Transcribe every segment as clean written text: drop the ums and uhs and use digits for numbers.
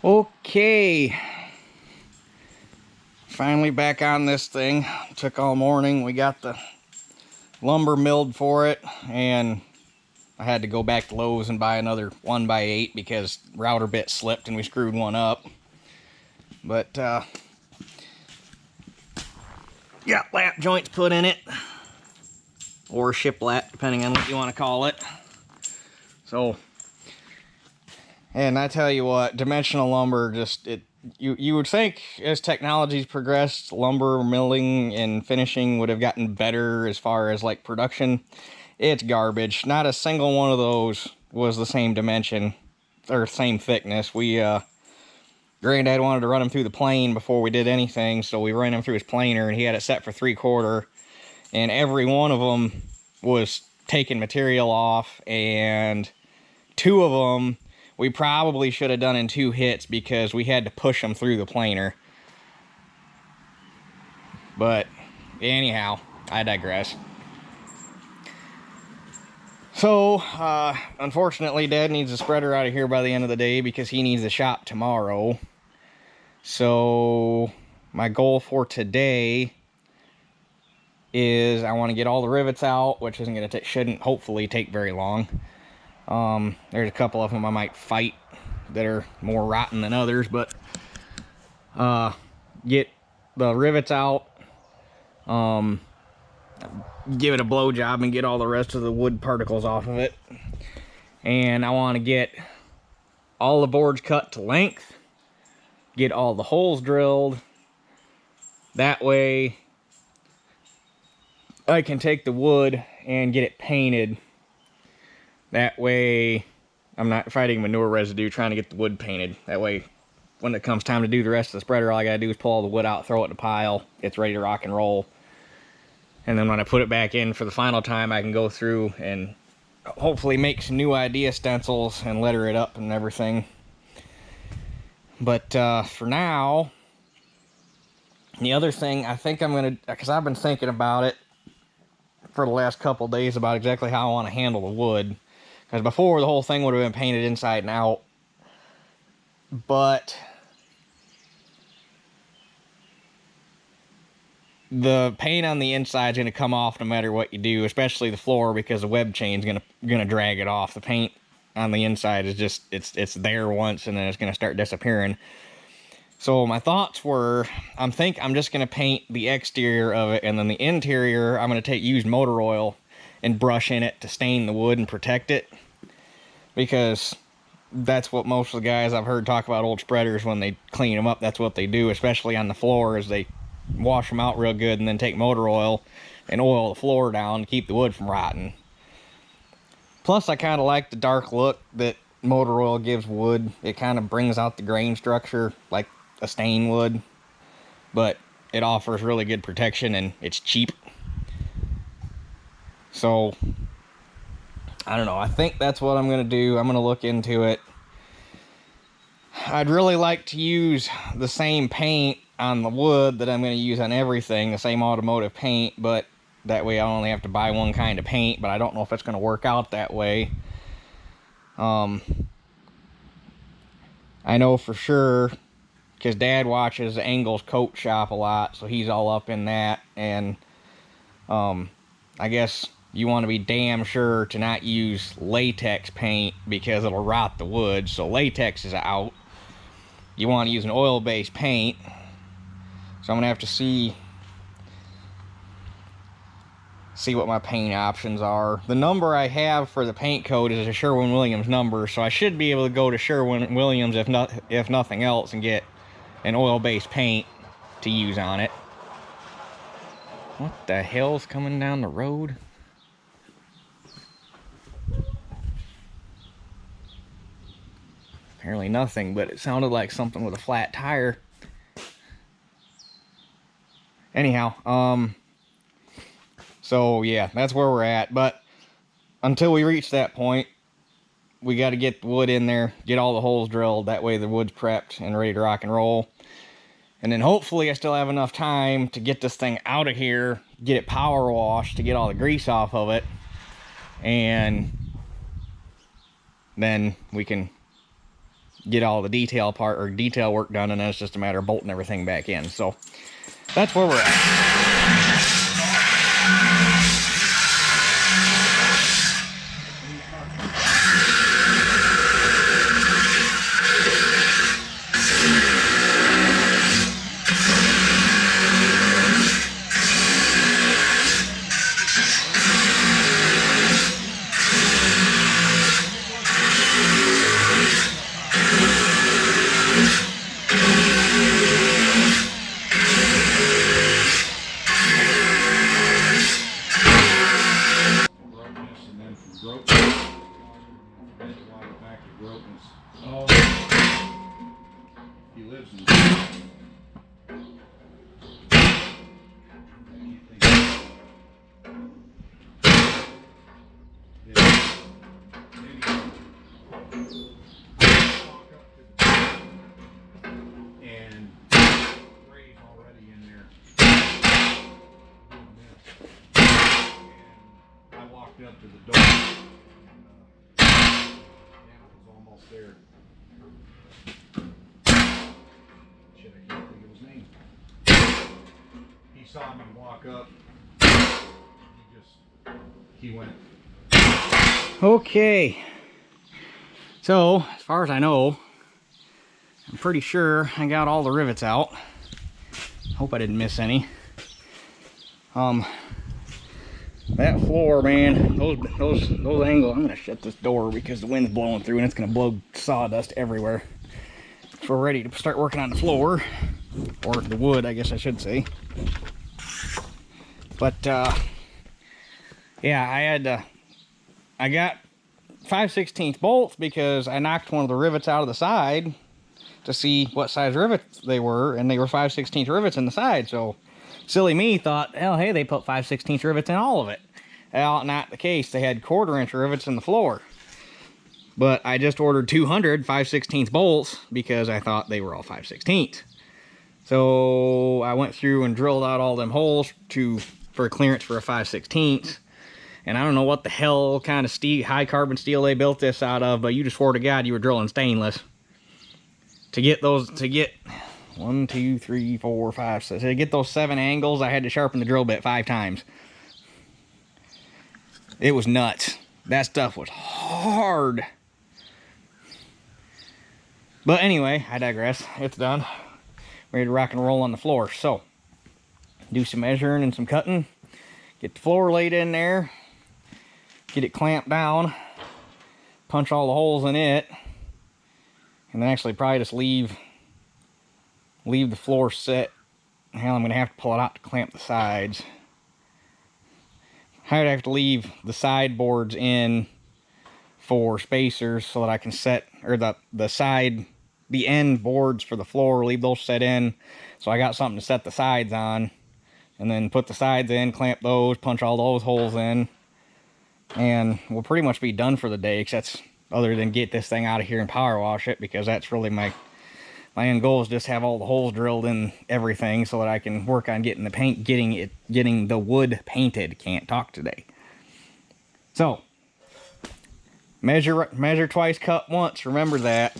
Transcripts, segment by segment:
Okay, finally back on this thing. Took all morning. We got the lumber milled for it, and I had to go back to Lowe's and buy another 1x8 because router bit slipped and we screwed one up. But yeah, lap joints put in it, or shiplap, depending on what you want to call it. So, and I tell you what, dimensional lumber just you would think as technology's progressed, lumber milling and finishing would have gotten better as far as like production. It's garbage. Not a single one of those was the same dimension or same thickness. Granddad wanted to run him through the plane before we did anything, so we ran him through his planer, and he had it set for 3/4, and every one of them was taking material off, and two of them we probably should have done in 2 hits because we had to push them through the planer. But anyhow, I digress. So, unfortunately, Dad needs a spreader out of here by the end of the day because he needs the shop tomorrow. So, my goal for today is I want to get all the rivets out, which isn't going to shouldn't hopefully take very long. There's a couple of them I might fight that are more rotten than others, but get the rivets out, give it a blow job and get all the rest of the wood particles off of it. And I want to get all the boards cut to length, get all the holes drilled. That way I can take the wood and get it painted. That way I'm not fighting manure residue trying to get the wood painted. That way when it comes time to do the rest of the spreader, all I gotta do is pull all the wood out, throw it in a pile, it's ready to rock and roll. And then when I put it back in for the final time, I can go through and hopefully make some new idea stencils and letter it up and everything. But for now, the other thing I think I'm gonna, because I've been thinking about it for the last couple days about exactly how I want to handle the wood. Because before, the whole thing would have been painted inside and out. But the paint on the inside is going to come off no matter what you do, especially the floor, because the web chain's gonna drag it off. The paint on the inside is just, it's there once and then it's going to start disappearing. So my thoughts were, I'm just going to paint the exterior of it, and then the interior I'm going to use motor oil and brush in it to stain the wood and protect it. Because that's what most of the guys I've heard talk about old spreaders, when they clean them up, that's what they do, especially on the floor, is they wash them out real good and then take motor oil and oil the floor down to keep the wood from rotting. Plus, I kind of like the dark look that motor oil gives wood. It kind of brings out the grain structure like a stain would, but it offers really good protection and it's cheap. So I don't know, I think that's what I'm going to do. I'm going to look into it. I'd really like to use the same paint on the wood that I'm going to use on everything, the same automotive paint, but that way I only have to buy one kind of paint, but I don't know if it's going to work out that way. I know for sure, because Dad watches Engel's Coat Shop a lot, so he's all up in that, and I guess you want to be damn sure to not use latex paint because it'll rot the wood, so latex is out. You want to use an oil-based paint, so I'm going to have to see what my paint options are. The number I have for the paint code is a Sherwin-Williams number, so I should be able to go to Sherwin-Williams if nothing else and get an oil-based paint to use on it. What the hell's coming down the road? Apparently nothing, but it sounded like something with a flat tire. Anyhow, so yeah, that's where we're at. But until we reach that point, we got to get the wood in there, get all the holes drilled. That way the wood's prepped and ready to rock and roll. And then hopefully I still have enough time to get this thing out of here, get it power washed to get all the grease off of it. And then we can get all the detail part or detail work done, and then it's just a matter of bolting everything back in. So that's where we're at. He lives in and Ray's already in there. And I walked up to the door. Dan was almost there. Shit, I can't think of his name. He saw me walk up. He went. Okay. So, as far as I know, I'm pretty sure I got all the rivets out. Hope I didn't miss any. That floor, man, those angles, I'm gonna shut this door because the wind's blowing through and it's gonna blow sawdust everywhere. So we're ready to start working on the floor, or the wood, I guess I should say. But yeah, I got 5/16 bolts because I knocked one of the rivets out of the side to see what size rivets they were, and they were 5/16 rivets in the side. So silly me thought, hell, hey, they put 5/16 rivets in all of it. Well, not the case. They had 1/4" rivets in the floor. But I just ordered 200 5/16 bolts because I thought they were all 5/16. So I went through and drilled out all them holes for clearance for a 5/16. And I don't know what the hell kind of steel, high carbon steel they built this out of, but you just swore to God you were drilling stainless. To get 1, 2, 3, 4, 5, 6, to get those 7 angles, I had to sharpen the drill bit 5 times. It was nuts. That stuff was hard. But anyway, I digress. It's done. Ready to rock and roll on the floor. So, do some measuring and some cutting. Get the floor laid in there. Get it clamped down. Punch all the holes in it. And then actually probably just leave the floor set. Hell, I'm going to have to pull it out to clamp the sides. I'd have to leave the side boards in for spacers so that I can set, or the end boards for the floor, leave those set in so I got something to set the sides on, and then put the sides in, clamp those, punch all those holes in, and we'll pretty much be done for the day, except other than get this thing out of here and power wash it, because that's really my end goal, is just have all the holes drilled in everything so that I can work on getting the paint, getting the wood painted. Can't talk today. So, measure twice, cut once. Remember that.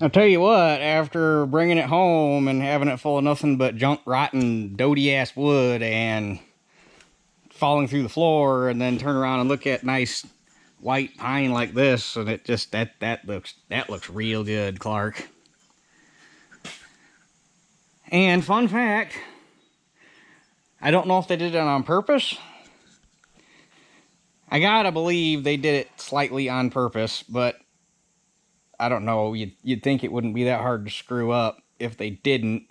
I'll tell you what, after bringing it home and having it full of nothing but junk, rotten, doty ass wood and falling through the floor, and then turn around and look at nice white pine like this, and it just that looks real good, Clark. And fun fact, I don't know if they did it on purpose. I gotta believe they did it slightly on purpose, but I don't know. You'd think it wouldn't be that hard to screw up if they didn't.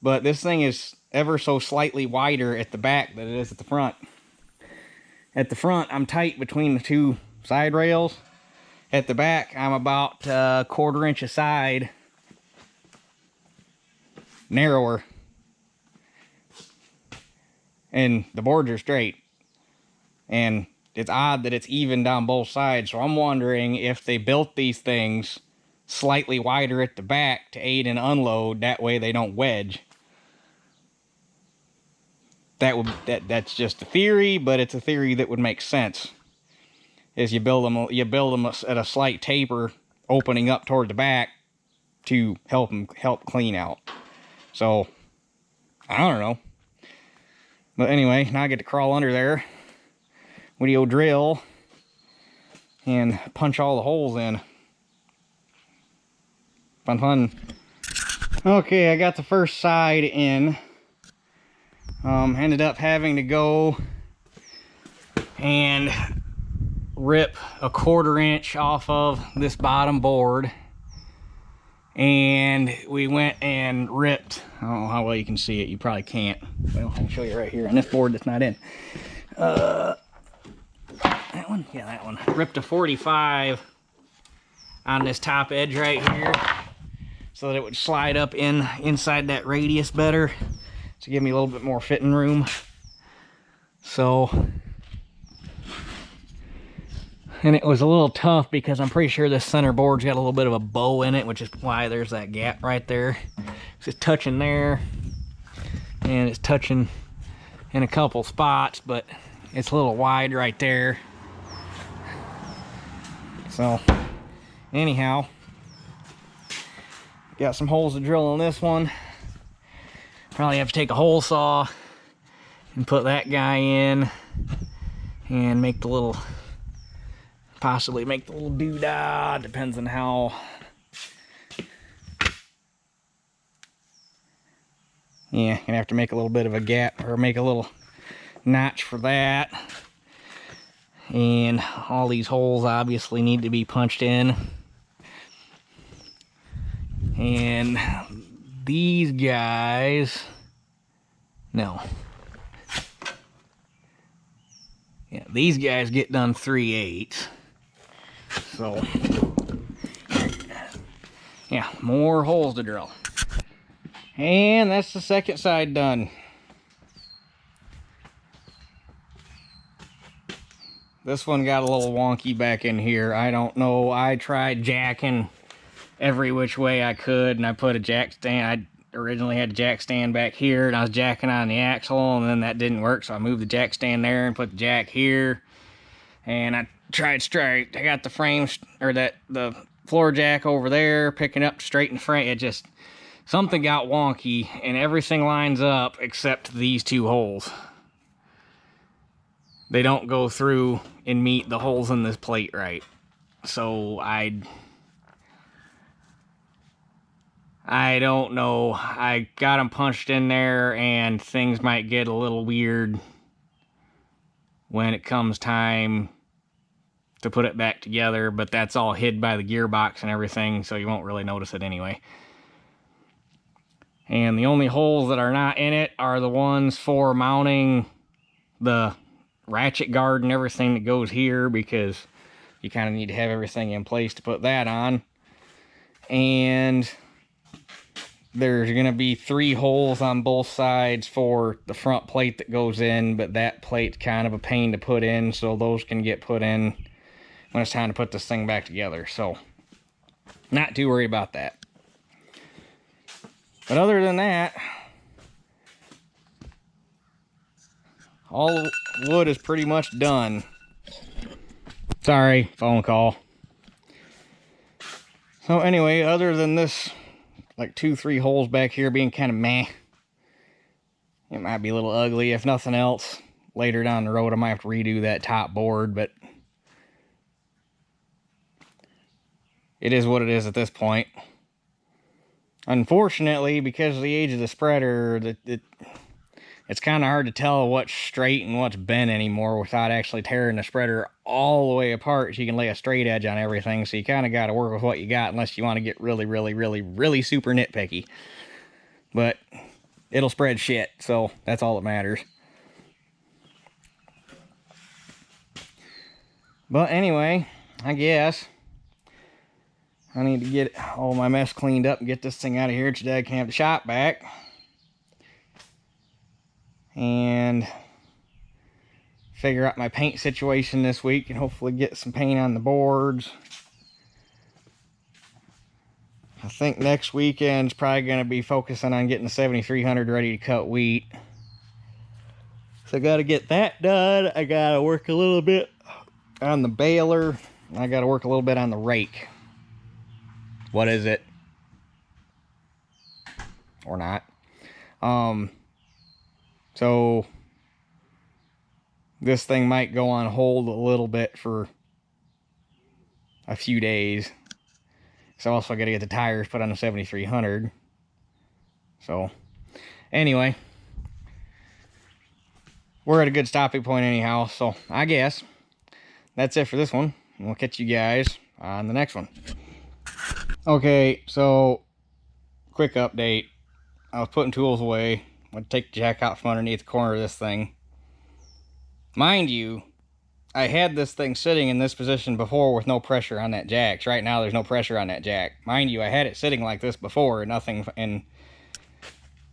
But this thing is ever so slightly wider at the back than it is at the front. At the front, I'm tight between the two side rails. At the back, I'm about a 1/4 inch aside, narrower. And the boards are straight. And it's odd that it's even down both sides, so I'm wondering if they built these things slightly wider at the back to aid in unload, that way they don't wedge. That's just a theory, but it's a theory that would make sense. Is you build them at a slight taper, opening up toward the back to help clean out. So I don't know. But anyway, now I get to crawl under there with the old drill and punch all the holes in. Fun. Okay, I got the first side in. Ended up having to go and rip a 1/4 inch off of this bottom board. And we went and ripped, I don't know how well you can see it, you probably can't. Well, I'll show you right here on this board that's not in. That one? Yeah, that one. Ripped a 45 on this top edge right here so that it would slide up inside that radius better to give me a little bit more fitting room. So, and it was a little tough because I'm pretty sure this center board's got a little bit of a bow in it, which is why there's that gap right there. It's touching there, and it's touching in a couple spots, but it's a little wide right there. So, anyhow, got some holes to drill on this one. Probably have to take a hole saw and put that guy in and make the little, possibly make the little doodah, depends on how. Yeah, gonna have to make a little bit of a gap, or make a little notch for that. And all these holes obviously need to be punched in. And these guys, no. Yeah, these guys get done 3/8. So, yeah, more holes to drill. And that's the second side done. This one got a little wonky back in here. I don't know. I tried jacking every which way I could, and I put a jack stand. I originally had a jack stand back here, and I was jacking on the axle, and then that didn't work, so I moved the jack stand there and put the jack here. And I tried straight. I got the frame, or the floor jack over there, picking up straight in front. It just, something got wonky, and everything lines up except these two holes. They don't go through and meet the holes in this plate right. So I don't know. I got them punched in there, and things might get a little weird when it comes time to put it back together, but that's all hid by the gearbox and everything, so you won't really notice it anyway. And the only holes that are not in it are the ones for mounting the ratchet guard and everything that goes here, because you kind of need to have everything in place to put that on. And there's going to be 3 holes on both sides for the front plate that goes in, but that plate's kind of a pain to put in, so those can get put in when it's time to put this thing back together. So, not too worried about that. But other than that, all wood is pretty much done. Sorry, phone call. So anyway, other than this, like 2-3 holes back here being kind of meh, it might be a little ugly. If nothing else, later down the road I might have to redo that top board, but it is what it is at this point. Unfortunately, because of the age of the spreader, it's kind of hard to tell what's straight and what's bent anymore without actually tearing the spreader all the way apart so you can lay a straight edge on everything. So you kind of got to work with what you got unless you want to get really, really, really, really super nitpicky. But it'll spread shit, so that's all that matters. But anyway, I guess I need to get all my mess cleaned up and get this thing out of here so Dad can have the shop back. And figure out my paint situation this week and hopefully get some paint on the boards. I think next weekend's probably going to be focusing on getting the 7300 ready to cut wheat. So I got to get that done. I got to work a little bit on the baler. I got to work a little bit on the rake. What is it? Or not. So this thing might go on hold a little bit for a few days. So also got to get the tires put on the 7300. So anyway, we're at a good stopping point anyhow. So I guess that's it for this one. We'll catch you guys on the next one. Okay, so quick update. I was putting tools away. I'm going to take the jack out from underneath the corner of this thing. Mind you, I had this thing sitting in this position before with no pressure on that jack. Right now there's no pressure on that jack. Mind you, I had it sitting like this before, and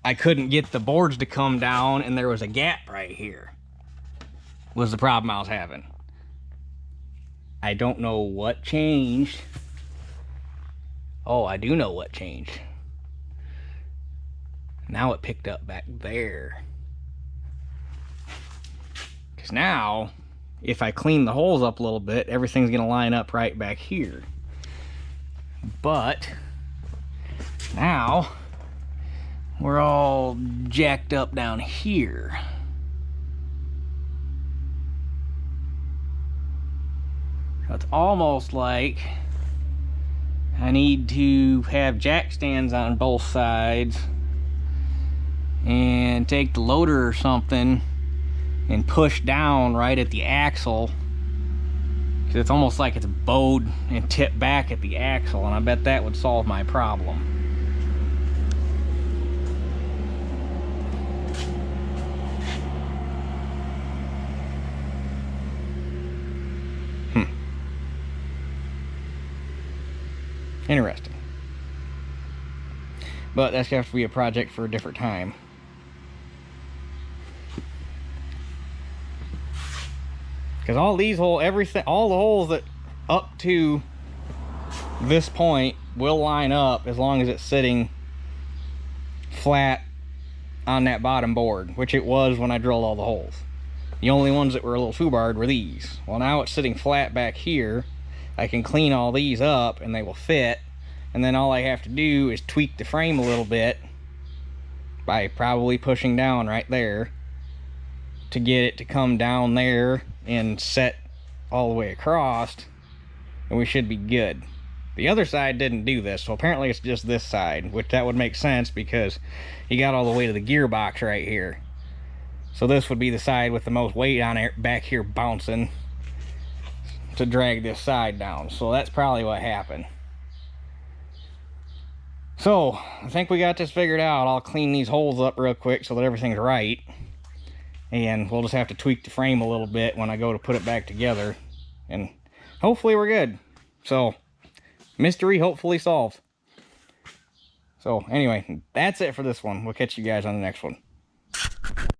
I couldn't get the boards to come down, and there was a gap right here. Was the problem I was having. I don't know what changed. Oh, I do know what changed. Now it picked up back there. Because now, if I clean the holes up a little bit, everything's going to line up right back here. But now we're all jacked up down here. So it's almost like I need to have jack stands on both sides and take the loader or something and push down right at the axle, because it's almost like it's bowed and tipped back at the axle, and I bet that would solve my problem. Interesting. But that's gonna have to be a project for a different time. Because all these holes, everything, all the holes that up to this point will line up as long as it's sitting flat on that bottom board, which it was when I drilled all the holes. The only ones that were a little foobarred were these. Well, now it's sitting flat back here. I can clean all these up and they will fit. And then all I have to do is tweak the frame a little bit by probably pushing down right there to get it to come down there and set all the way across, and we should be good. The other side didn't do this, so apparently it's just this side, which that would make sense because you got all the way to the gearbox right here. So this would be the side with the most weight on it back here bouncing to drag this side down. So that's probably what happened. So I think we got this figured out. I'll clean these holes up real quick so that everything's right. And we'll just have to tweak the frame a little bit when I go to put it back together. And hopefully we're good. So, mystery hopefully solved. So, anyway, that's it for this one. We'll catch you guys on the next one.